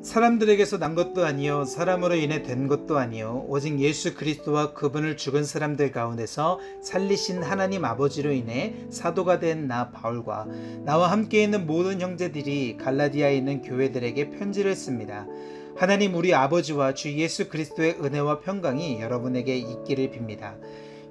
사람들에게서 난 것도 아니요 사람으로 인해 된 것도 아니요 오직 예수 그리스도와 그분을 죽은 사람들 가운데서 살리신 하나님 아버지로 인해 사도가 된 나 바울과 나와 함께 있는 모든 형제들이 갈라디아에 있는 교회들에게 편지를 씁니다. 하나님 우리 아버지와 주 예수 그리스도의 은혜와 평강이 여러분에게 있기를 빕니다.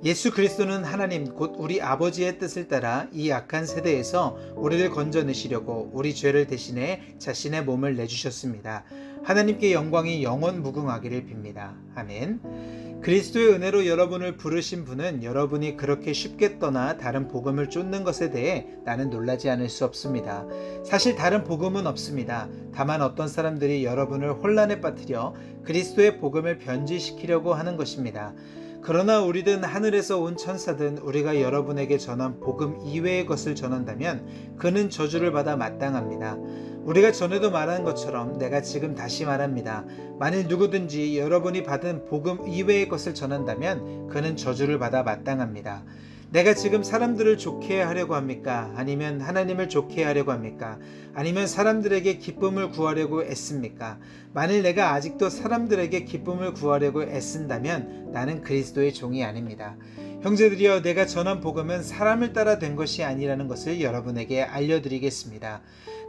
예수 그리스도는 하나님 곧 우리 아버지의 뜻을 따라 이 악한 세대에서 우리를 건져내시려고 우리 죄를 대신해 자신의 몸을 내주셨습니다. 하나님께 영광이 영원 무궁하기를 빕니다. 아멘. 그리스도의 은혜로 여러분을 부르신 분은 여러분이 그렇게 쉽게 떠나 다른 복음을 쫓는 것에 대해 나는 놀라지 않을 수 없습니다. 사실 다른 복음은 없습니다. 다만 어떤 사람들이 여러분을 혼란에 빠뜨려 그리스도의 복음을 변질시키려고 하는 것입니다. 그러나 우리든 하늘에서 온 천사든 우리가 여러분에게 전한 복음 이외의 것을 전한다면 그는 저주를 받아 마땅합니다. 우리가 전에도 말한 것처럼 내가 지금 다시 말합니다. 만일 누구든지 여러분이 받은 복음 이외의 것을 전한다면 그는 저주를 받아 마땅합니다. 내가 지금 사람들을 좋게 하려고 합니까? 아니면 하나님을 좋게 하려고 합니까? 아니면 사람들에게 기쁨을 구하려고 애씁니까? 만일 내가 아직도 사람들에게 기쁨을 구하려고 애쓴다면 나는 그리스도의 종이 아닙니다. 형제들이여, 내가 전한 복음은 사람을 따라 된 것이 아니라는 것을 여러분에게 알려드리겠습니다.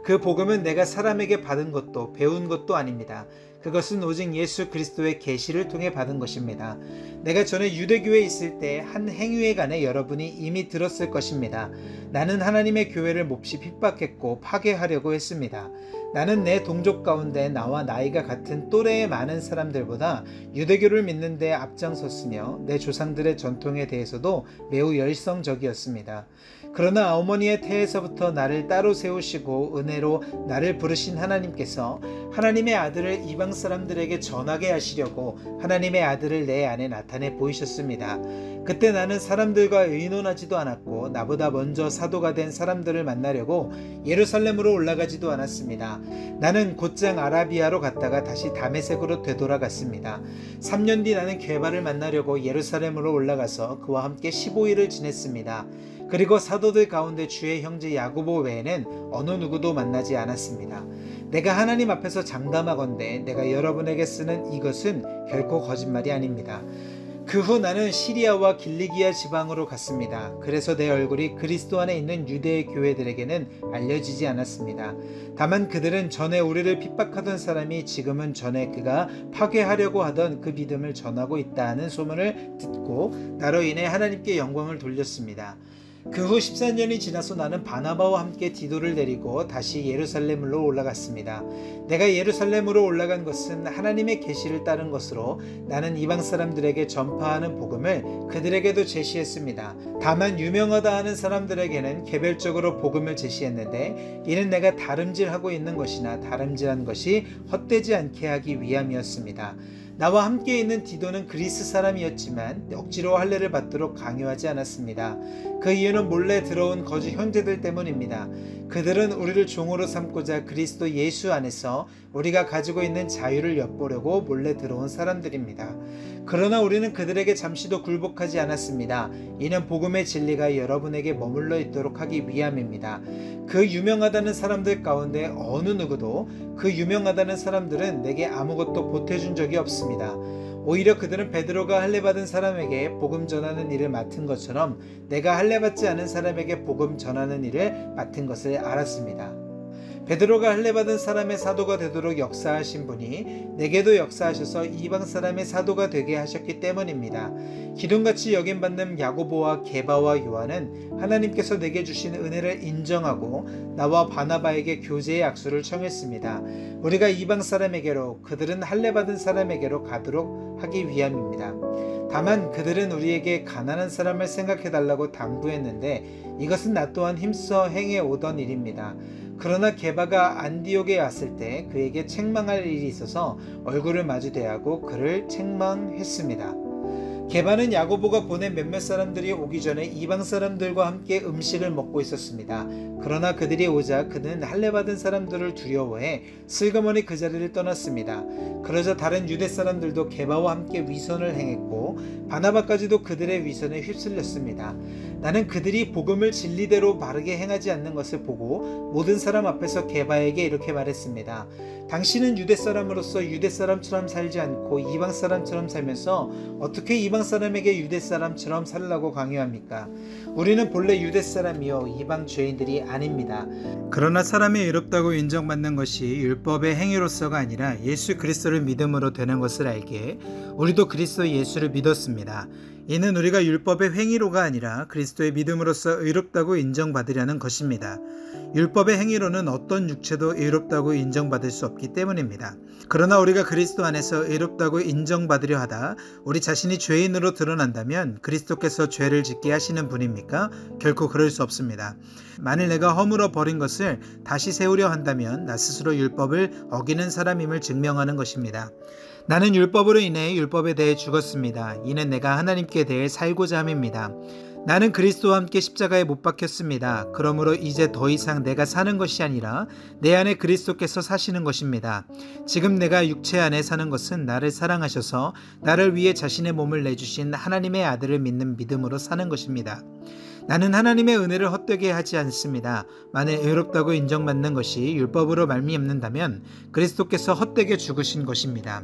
그 복음은 내가 사람에게 받은 것도 배운 것도 아닙니다. 그것은 오직 예수 그리스도의 계시를 통해 받은 것입니다. 내가 전에 유대교회에 있을 때 한 행위에 관해 여러분이 이미 들었을 것입니다. 나는 하나님의 교회를 몹시 핍박했고 파괴하려고 했습니다. 나는 내 동족 가운데 나와 나이가 같은 또래의 많은 사람들보다 유대교를 믿는 데 앞장섰으며 내 조상들의 전통에 대해서도 매우 열성적이었습니다. 그러나 어머니의 태에서부터 나를 따로 세우시고 은혜로 나를 부르신 하나님께서 하나님의 아들을 이방 사람들에게 전하게 하시려고 하나님의 아들을 내 안에 나타내 보이셨습니다. 그때 나는 사람들과 의논하지도 않았고 나보다 먼저 사도가 된 사람들을 만나려고 예루살렘으로 올라가지도 않았습니다. 나는 곧장 아라비아로 갔다가 다시 다메섹으로 되돌아갔습니다. 3년 뒤 나는 게바를 만나려고 예루살렘으로 올라가서 그와 함께 15일을 지냈습니다. 그리고 사도들 가운데 주의 형제 야고보 외에는 어느 누구도 만나지 않았습니다. 내가 하나님 앞에서 장담하건대 내가 여러분에게 쓰는 이것은 결코 거짓말이 아닙니다. 그 후 나는 시리아와 길리기아 지방으로 갔습니다. 그래서 내 얼굴이 그리스도 안에 있는 유대의 교회들에게는 알려지지 않았습니다. 다만 그들은 전에 우리를 핍박하던 사람이 지금은 전에 그가 파괴하려고 하던 그 믿음을 전하고 있다는 소문을 듣고 나로 인해 하나님께 영광을 돌렸습니다. 그 후 14년이 지나서 나는 바나바와 함께 디도를 데리고 다시 예루살렘으로 올라갔습니다. 내가 예루살렘으로 올라간 것은 하나님의 계시를 따른 것으로 나는 이방 사람들에게 전파하는 복음을 그들에게도 제시했습니다. 다만 유명하다 하는 사람들에게는 개별적으로 복음을 제시했는데 이는 내가 다름질하고 있는 것이나 다름질한 것이 헛되지 않게 하기 위함이었습니다. 나와 함께 있는 디도는 그리스 사람이었지만 억지로 할례를 받도록 강요하지 않았습니다. 그 이유는 몰래 들어온 거짓 형제들 때문입니다. 그들은 우리를 종으로 삼고자 그리스도 예수 안에서 우리가 가지고 있는 자유를 엿보려고 몰래 들어온 사람들입니다. 그러나 우리는 그들에게 잠시도 굴복하지 않았습니다. 이는 복음의 진리가 여러분에게 머물러 있도록 하기 위함입니다. 그 유명하다는 사람들 가운데 어느 누구도 그 유명하다는 사람들은 내게 아무것도 보태준 적이 없습니다. 오히려 그들은 베드로가 할례받은 사람에게 복음 전하는 일을 맡은 것처럼 내가 할례받지 않은 사람에게 복음 전하는 일을 맡은 것을 알았습니다. 베드로가 할례받은 사람의 사도가 되도록 역사하신 분이 내게도 역사하셔서 이방 사람의 사도가 되게 하셨기 때문입니다. 기둥같이 여김받는 야고보와 게바와 요한은 하나님께서 내게 주신 은혜를 인정하고 나와 바나바에게 교제의 약수를 청했습니다. 우리가 이방 사람에게로 그들은 할례받은 사람에게로 가도록 하기 위함입니다. 다만 그들은 우리에게 가난한 사람을 생각해달라고 당부했는데 이것은 나 또한 힘써 행해오던 일입니다. 그러나 게바가 안디옥에 왔을 때 그에게 책망할 일이 있어서 얼굴을 마주 대하고 그를 책망했습니다. 게바는 야고보가 보낸 몇몇 사람들이 오기 전에 이방 사람들과 함께 음식을 먹고 있었습니다. 그러나 그들이 오자 그는 할례받은 사람들을 두려워해 슬그머니 그 자리를 떠났습니다. 그러자 다른 유대 사람들도 게바와 함께 위선을 행했고 바나바까지도 그들의 위선에 휩쓸렸습니다. 나는 그들이 복음을 진리대로 바르게 행하지 않는 것을 보고 모든 사람 앞에서 게바에게 이렇게 말했습니다. 당신은 유대 사람으로서 유대 사람처럼 살지 않고 이방 사람처럼 살면서 어떻게 이방 사람에게 유대 사람처럼 살라고 강요합니까? 우리는 본래 유대 사람이요 이방 죄인들이 아닙니다. 그러나 사람이 의롭다고 인정받는 것이 율법의 행위로서가 아니라 예수 그리스도를 믿음으로 되는 것을 알기에 우리도 그리스도 예수를 믿었습니다. 이는 우리가 율법의 행위로가 아니라 그리스도의 믿음으로써 의롭다고 인정받으려는 것입니다. 율법의 행위로는 어떤 육체도 의롭다고 인정받을 수 없기 때문입니다. 그러나 우리가 그리스도 안에서 의롭다고 인정받으려 하다 우리 자신이 죄인으로 드러난다면 그리스도께서 죄를 짓게 하시는 분입니까? 결코 그럴 수 없습니다. 만일 내가 허물어 버린 것을 다시 세우려 한다면 나 스스로 율법을 어기는 사람임을 증명하는 것입니다. 나는 율법으로 인해 율법에 대해 죽었습니다. 이는 내가 하나님께 대해 살고자 함입니다. 나는 그리스도와 함께 십자가에 못 박혔습니다. 그러므로 이제 더 이상 내가 사는 것이 아니라 내 안에 그리스도께서 사시는 것입니다. 지금 내가 육체 안에 사는 것은 나를 사랑하셔서 나를 위해 자신의 몸을 내주신 하나님의 아들을 믿는 믿음으로 사는 것입니다. 나는 하나님의 은혜를 헛되게 하지 않습니다. 만일 의롭다고 인정받는 것이 율법으로 말미암는다면 그리스도께서 헛되게 죽으신 것입니다.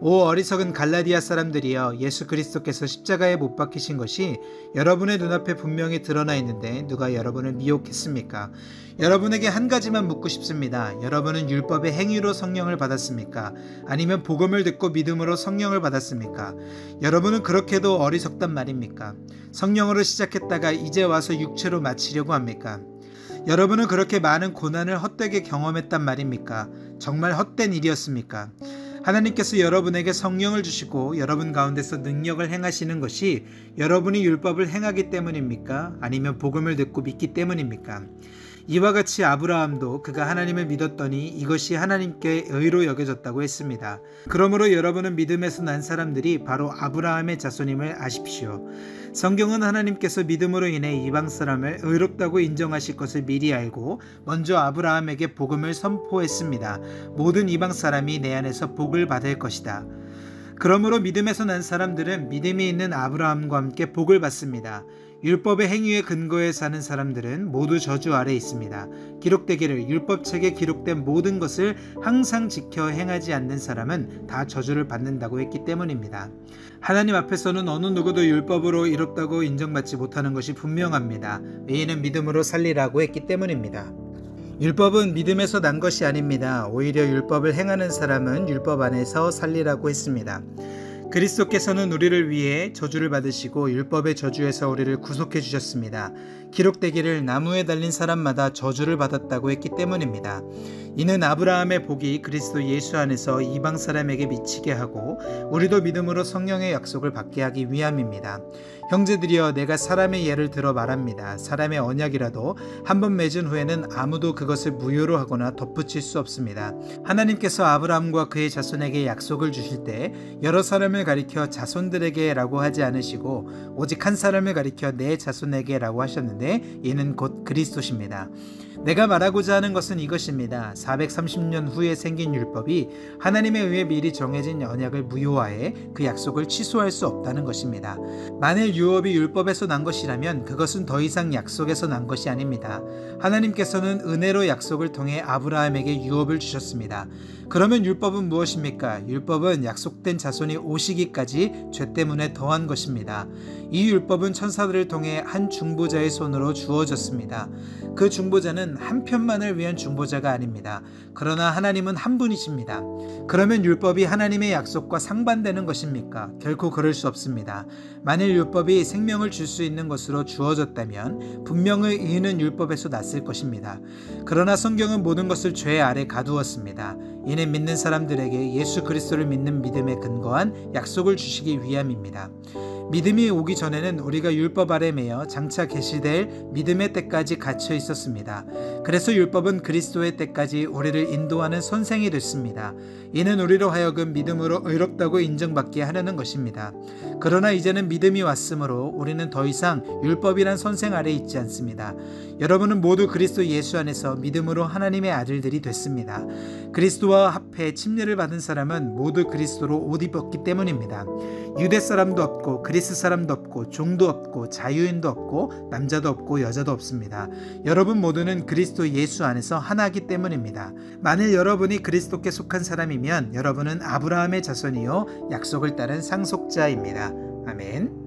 오 어리석은 갈라디아 사람들이여, 예수 그리스도께서 십자가에 못 박히신 것이 여러분의 눈앞에 분명히 드러나 있는데 누가 여러분을 미혹했습니까? 여러분에게 한 가지만 묻고 싶습니다. 여러분은 율법의 행위로 성령을 받았습니까? 아니면 복음을 듣고 믿음으로 성령을 받았습니까? 여러분은 그렇게도 어리석단 말입니까? 성령으로 시작했다가 이제 와서 육체로 마치려고 합니까? 여러분은 그렇게 많은 고난을 헛되게 경험했단 말입니까? 정말 헛된 일이었습니까? 하나님께서 여러분에게 성령을 주시고 여러분 가운데서 능력을 행하시는 것이 여러분이 율법을 행하기 때문입니까? 아니면 복음을 듣고 믿기 때문입니까? 이와 같이 아브라함도 그가 하나님을 믿었더니 이것이 하나님께 의로 여겨졌다고 했습니다. 그러므로 여러분은 믿음에서 난 사람들이 바로 아브라함의 자손임을 아십시오. 성경은 하나님께서 믿음으로 인해 이방 사람을 의롭다고 인정하실 것을 미리 알고 먼저 아브라함에게 복음을 선포했습니다. 모든 이방 사람이 내 안에서 복을 받을 것이다. 그러므로 믿음에서 난 사람들은 믿음이 있는 아브라함과 함께 복을 받습니다. 율법의 행위에 근거해 사는 사람들은 모두 저주 아래 있습니다. 기록되기를 율법책에 기록된 모든 것을 항상 지켜 행하지 않는 사람은 다 저주를 받는다고 했기 때문입니다. 하나님 앞에서는 어느 누구도 율법으로 의롭다고 인정받지 못하는 것이 분명합니다. 의인은 믿음으로 살리라고 했기 때문입니다. 율법은 믿음에서 난 것이 아닙니다. 오히려 율법을 행하는 사람은 율법 안에서 살리라고 했습니다. 그리스도께서는 우리를 위해 저주를 받으시고 율법의 저주에서 우리를 구속해 주셨습니다. 기록되기를 나무에 달린 사람마다 저주를 받았다고 했기 때문입니다. 이는 아브라함의 복이 그리스도 예수 안에서 이방 사람에게 미치게 하고 우리도 믿음으로 성령의 약속을 받게 하기 위함입니다. 형제들이여, 내가 사람의 예를 들어 말합니다. 사람의 언약이라도 한번 맺은 후에는 아무도 그것을 무효로 하거나 덧붙일 수 없습니다. 하나님께서 아브라함과 그의 자손에게 약속을 주실 때 여러 사람을 가리켜 자손들에게 라고 하지 않으시고 오직 한 사람을 가리켜 내 자손에게 라고 하셨는데 이는 곧 그리스도십니다. 내가 말하고자 하는 것은 이것입니다. 430년 후에 생긴 율법이 하나님에 의해 미리 정해진 언약을 무효화해 그 약속을 취소할 수 없다는 것입니다. 만일 유업이 율법에서 난 것이라면 그것은 더 이상 약속에서 난 것이 아닙니다. 하나님께서는 은혜로 약속을 통해 아브라함에게 유업을 주셨습니다. 그러면 율법은 무엇입니까? 율법은 약속된 자손이 오시기까지 죄 때문에 더한 것입니다. 이 율법은 천사들을 통해 한 중보자의 손으로 주어졌습니다. 그 중보자는 한 편만을 위한 중보자가 아닙니다. 그러나 하나님은 한 분이십니다. 그러면 율법이 하나님의 약속과 상반되는 것입니까? 결코 그럴 수 없습니다. 만일 율법이 생명을 줄 수 있는 것으로 주어졌다면 분명히 의인은 율법에서 났을 것입니다. 그러나 성경은 모든 것을 죄 아래 가두었습니다. 이는 믿는 사람들에게 예수 그리스도를 믿는 믿음에 근거한 약속을 주시기 위함입니다. 믿음이 오기 전에는 우리가 율법 아래 매여 장차 계시될 믿음의 때까지 갇혀 있었습니다. 그래서 율법은 그리스도의 때까지 우리를 인도하는 선생이 됐습니다. 이는 우리로 하여금 믿음으로 의롭다고 인정받게 하려는 것입니다. 그러나 이제는 믿음이 왔으므로 우리는 더 이상 율법이란 선생 아래 있지 않습니다. 여러분은 모두 그리스도 예수 안에서 믿음으로 하나님의 아들들이 됐습니다. 그리스도와 합해 침례를 받은 사람은 모두 그리스도로 옷 입었기 때문입니다. 유대 사람도 없고 그리스 사람도 없고 종도 없고 자유인도 없고 남자도 없고 여자도 없습니다. 여러분 모두는 그리스도 예수 안에서 하나이기 때문입니다. 만일 여러분이 그리스도께 속한 사람이면 여러분은 아브라함의 자손이요 약속을 따른 상속자입니다. 아멘.